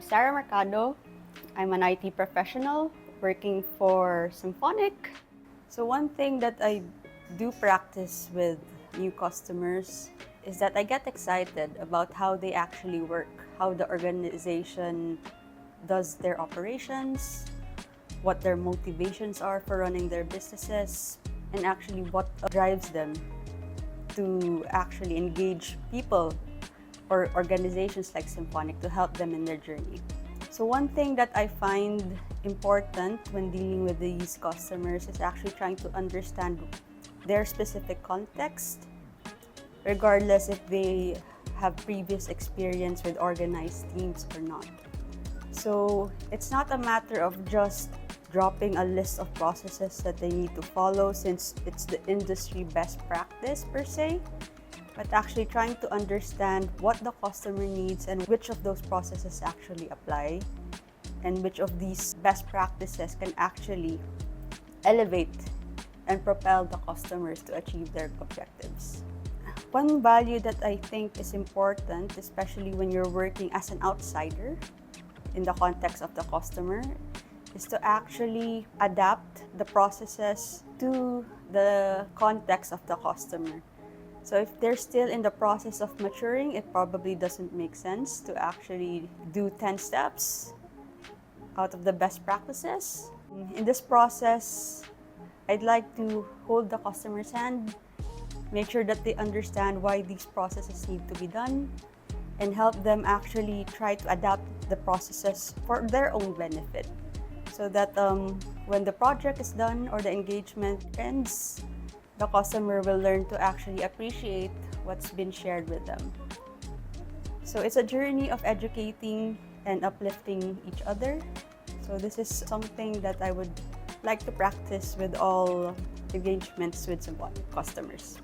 Sarah Mercado. I'm an IT professional working for Symphonic. So one thing that I do practice with new customers is that I get excited about how they actually work, how the organization does their operations, what their motivations are for running their businesses, and actually what drives them to actually engage people or organizations like Symphonic to help them in their journey. So one thing that I find important when dealing with these customers is actually trying to understand their specific context, regardless if they have previous experience with organized teams or not. So it's not a matter of just dropping a list of processes that they need to follow since it's the industry best practice per se, but actually trying to understand what the customer needs and which of those processes actually apply and which of these best practices can actually elevate and propel the customers to achieve their objectives. One value that I think is important, especially when you're working as an outsider in the context of the customer, is to actually adapt the processes to the context of the customer. So if they're still in the process of maturing, it probably doesn't make sense to actually do 10 steps out of the best practices. In this process, I'd like to hold the customer's hand, make sure that they understand why these processes need to be done, and help them actually try to adapt the processes for their own benefit. So that when the project is done or the engagement ends, the customer will learn to actually appreciate what's been shared with them. So it's a journey of educating and uplifting each other. So this is something that I would like to practice with all engagements with some customers.